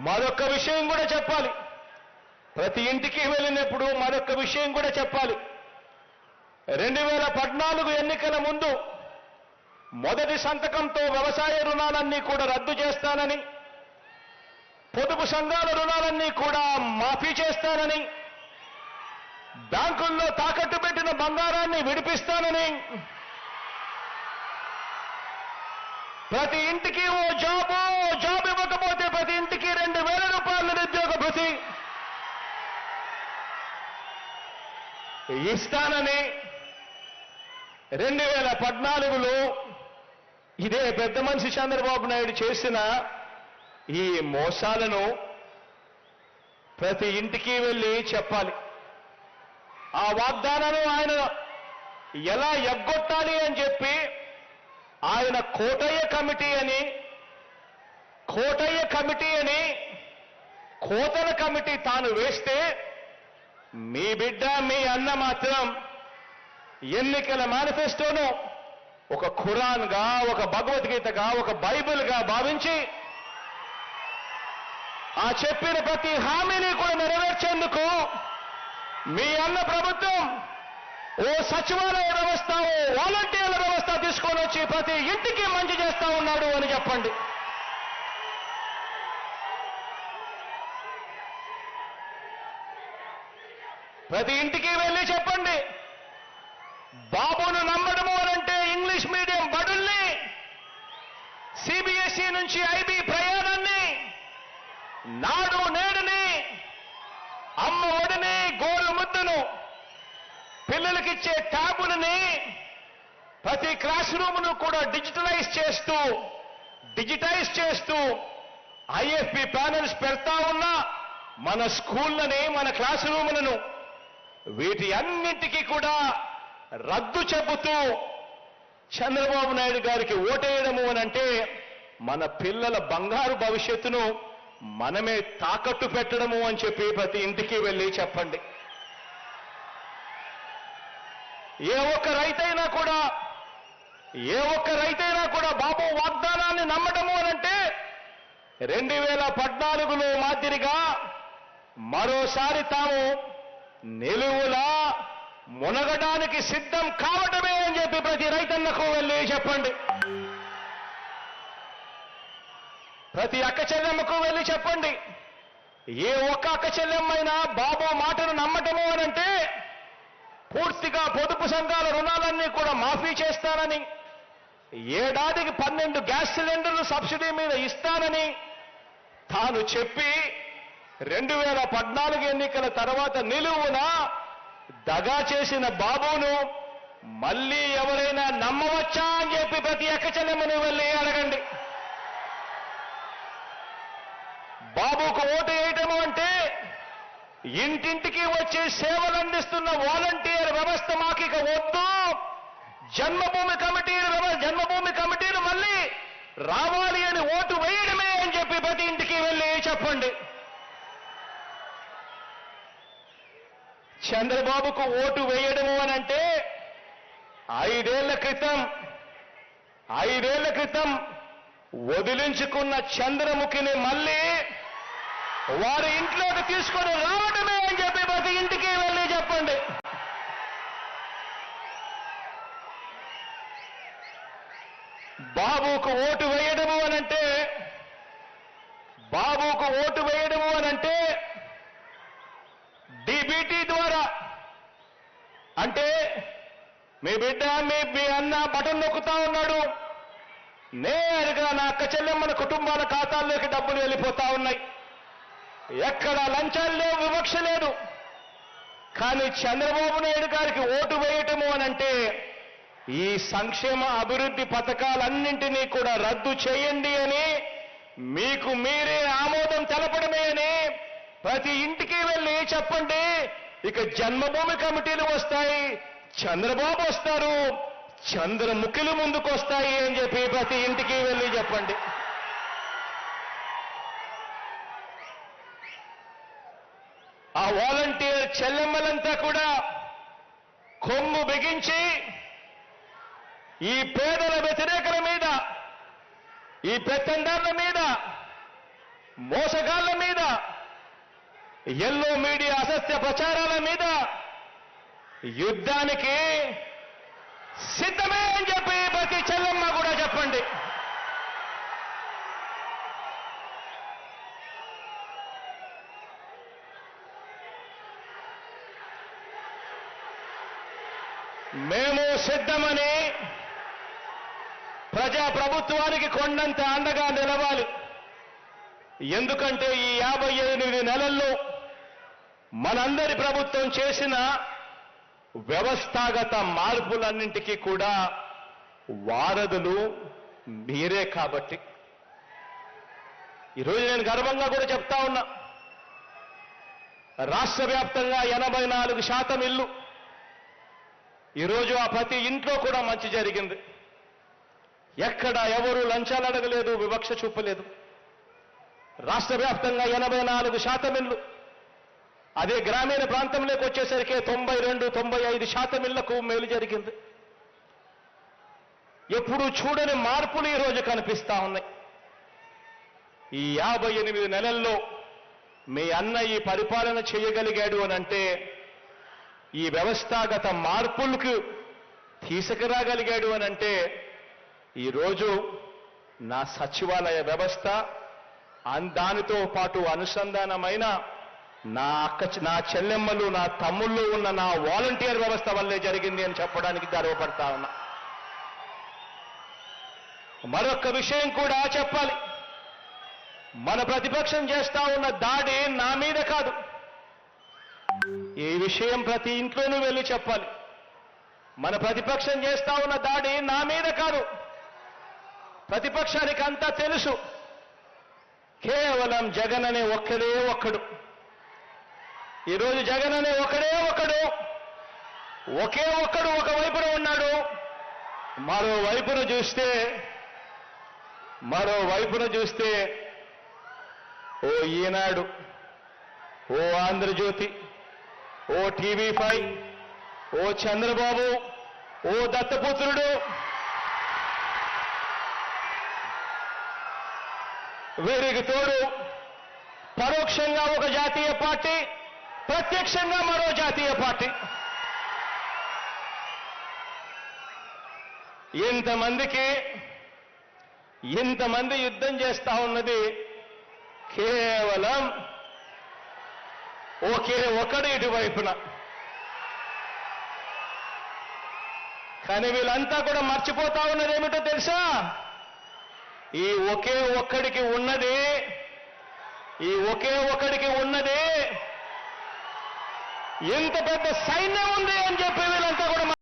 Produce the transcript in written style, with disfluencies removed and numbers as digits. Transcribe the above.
మరొక విషయం కూడా చెప్పాలి. ప్రతి ఇంటికి వెళ్ళినప్పుడు మరొక విషయం కూడా చెప్పాలి. 2014 ఎన్నికల ముందు మొదటి సంతకంతో వ్యవసాయ రుణాలన్నీ కూడా రద్దు చేస్తానని, పొదుపు సంఘాల రుణాలన్నీ కూడా మాఫీ చేస్తానని, బ్యాంకుల్లో తాకట్టు పెట్టిన బంగారాన్ని విడిపిస్తానని, ప్రతి ఇంటికి ఓ జాబ్ ఇవ్వకపోతే ప్రతి ఇంటికి 2,000 రూపాయల నిరుద్యోగ భృతి ఇస్తానని 2014లో ఇదే పెద్ద మనిషి చంద్రబాబు నాయుడు చేసిన ఈ మోసాలను ప్రతి ఇంటికి వెళ్ళి చెప్పాలి. ఆ వాగ్దానాలను ఆయన ఎలా ఎగ్గొట్టాలి అని చెప్పి ఆయన కోటయ్య కమిటీ అని కోతల కమిటీ తాను వేస్తే మీ బిడ్డ మీ అన్న మాత్రం ఎన్నికల మేనిఫెస్టోను ఒక ఖురాన్గా, ఒక భగవద్గీతగా, ఒక బైబిల్గా భావించి ఆ చెప్పిన ప్రతి హామీని కూడా నెరవేర్చేందుకు మీ అన్న ప్రభుత్వం ఓ సచివాలయ వ్యవస్థ, ఓ వాలంటీర్ల వ్యవస్థ తీసుకొని వచ్చి ప్రతి ఇంటికి మంచి చేస్తా ఉన్నాడు అని చెప్పండి. ప్రతి ఇంటికి వెళ్ళి చెప్పండి. బాబును నమ్మడము అనంటే ఇంగ్లీష్ మీడియం బడుల్ని, సిబిఎస్ఈ నుంచి ఐబీ ప్రయాణాన్ని, నాడు నేడుని, అమ్మ ఒడిని, గోరు ముద్దను, పిల్లలకిచ్చే ట్యాబులని, ప్రతి క్లాస్ రూమ్ను కూడా డిజిటైజ్ చేస్తూ ఐఎఫ్పి ప్యానెల్స్ పెడతా ఉన్నా మన స్కూళ్ళని, మన క్లాస్ రూములను వీటి అన్నింటికీ కూడా రద్దు చెబుతూ చంద్రబాబు నాయుడు గారికి ఓటేయడము అనంటే మన పిల్లల బంగారు భవిష్యత్తును మనమే తాకట్టు పెట్టడము అని చెప్పి ప్రతి ఇంటికి వెళ్ళి చెప్పండి. ఏ ఒక్క రైతైనా కూడా బాబు వాగ్దానాన్ని నమ్మడము అనంటే 2014లో మాదిరిగా మరోసారి తాము నిలువులా మునగడానికి సిద్ధం కావటమే అని చెప్పి ప్రతి రైతన్నకు వెళ్ళి చెప్పండి. ప్రతి అక్క చెల్లెమ్మకు వెళ్ళి చెప్పండి. ఏ ఒక్క అక్క చెల్లెమ్మైనా బాబు మాటను నమ్మటము అనంటే పూర్తిగా పొదుపు సంఘాల రుణాలన్నీ కూడా మాఫీ చేస్తానని, ఏడాదికి 12 గ్యాస్ సిలిండర్లు సబ్సిడీ మీద ఇస్తానని తాను చెప్పి 2014 ఎన్నికల తర్వాత నిలువున దగా చేసిన బాబును మళ్ళీ ఎవరైనా నమ్మవచ్చా అని చెప్పి ప్రతి అక్క చెల్లెమ్మను వెళ్ళి అడగండి. బాబుకు ఓటు వేయటము అంటే ఇంటింటికి వచ్చి సేవలు అందిస్తున్న వాలంటీర్ వ్యవస్థ మాకిక వద్దు, జన్మభూమి కమిటీలు మళ్ళీ రావాలి అని ఓటు వేయడమే అని చెప్పి ప్రతి ఇంటికి వెళ్ళి చెప్పండి. చంద్రబాబుకు ఓటు వేయడము అనంటే 5 ఏళ్ల క్రితం వదిలించుకున్న చంద్రముఖిని మళ్ళీ వారి ఇంట్లోకి తీసుకొని రావడమే అని చెప్పి ప్రతి ఇంటికి వెళ్ళి చెప్పండి. బాబుకు ఓటు వేయడము అనంటే డీబీటీ ద్వారా, అంటే మీ బిడ్డ మీ అన్న బటన్ నొక్కుతా ఉన్నాడు, నేరుగా నా అక్క చెల్లెమ్మల కుటుంబాల ఖాతాల్లోకి డబ్బులు వెళ్ళిపోతా ఉన్నాయి. ఎక్కడ లంచాలు లేవు, వివక్ష లేదు. కానీ చంద్రబాబు నాయుడు గారికి ఓటు వేయటము అనంటే ఈ సంక్షేమ అభివృద్ధి పథకాలన్నింటినీ కూడా రద్దు చేయండి అని, మీకు మీరే ఆమోదం తెలపడమే అని ప్రతి ఇంటికి వెళ్ళి చెప్పండి. ఇక జన్మభూమి కమిటీలు వస్తాయి, చంద్రబాబు వస్తారు, చంద్రముఖులు ముందుకు వస్తాయి అని చెప్పి ప్రతి ఇంటికి వెళ్ళి చెప్పండి. ఆ వాలంటీర్ చెల్లెమ్మలంతా కూడా కొమ్ము బిగించి ఈ పేదల వ్యతిరేకల మీద, ఈ పెత్తందారుల మీద మోసగాళ్ల మీద, ఎల్లో మీడియా అసత్య ప్రచారాల మీద యుద్ధానికి సిద్ధమే అని చెప్పి ప్రతి చెల్లెమ్మ కూడా చెప్పండి. మేము సిద్ధమని ప్రజాప్రభుత్వానికి కొండంత అండగా నిలవాలి. ఎందుకంటే ఈ 58 నెలల్లో మనందరి ప్రభుత్వం చేసిన వ్యవస్థాగత మార్పులన్నింటికీ కూడా వారధులు మీరే. కాబట్టి ఈరోజు నేను గర్వంగా కూడా చెప్తా ఉన్నా, రాష్ట్ర వ్యాప్తంగా 84% ఇల్లు, ఈరోజు ఆ ప్రతి ఇంట్లో కూడా మంచి జరిగింది. ఎక్కడ ఎవరు లంచాలు అడగలేదు, వివక్ష చూపలేదు. రాష్ట్ర వ్యాప్తంగా 84% ఇల్లు. అదే గ్రామీణ ప్రాంతంలోకి వచ్చేసరికి 92-95% ఇళ్లకు మేలు జరిగింది. ఎప్పుడు చూడని మార్పులు ఈరోజు కనిపిస్తా ఉన్నాయి. ఈ 58 నెలల్లో మీ అన్న ఈ పరిపాలన చేయగలిగాడు అనంటే, ఈ వ్యవస్థాగత మార్పులకు తీసుకురాగలిగాడు అనంటే, ఈరోజు నా సచివాలయ వ్యవస్థ దానితో పాటు అనుసంధానమైన నా చెల్లెమ్మలు, నా తమ్ముళ్ళు ఉన్న నా వాలంటీర్ వ్యవస్థ వల్లే జరిగింది అని చెప్పడానికి గర్వపడతా ఉన్నా. మరొక విషయం కూడా చెప్పాలి. మన ప్రతిపక్షం చేస్తా ఉన్న దాడి నా మీద కాదు. ఈ విషయం ప్రతి ఇంట్లోనూ వెళ్ళి చెప్పాలి. మన ప్రతిపక్షం చేస్తా ఉన్న దాడి నా మీద కాదు. ప్రతిపక్షానికి అంతా తెలుసు. కేవలం జగన్ అనే ఒక్కడే ఒక్కడు. ఈరోజు జగన్ అనే ఒకే ఒక్కడు ఒకవైపున ఉన్నాడు. మరోవైపున చూస్తే ఓ ఈనాడు, ఓ ఆంధ్రజ్యోతి, ఓ టీవీ5, ఓ చంద్రబాబు, ఓ దత్తపుత్రుడు, వీరికి తోడు పరోక్షంగా ఒక జాతీయ పార్టీ, ప్రత్యక్షంగా మరో జాతీయ పార్టీ. ఇంతమంది యుద్ధం చేస్తా ఉన్నది కేవలం ఒకే ఒకడు ఇటువైపున. కానీ వీళ్ళంతా కూడా మర్చిపోతా ఉన్నది ఏమిటో తెలుసా? ఈ ఒకే ఒక్కడికి ఉన్నది ఇంత పెద్ద సైన్యం ఉంది అని చెప్పి వీళ్ళంతా కూడా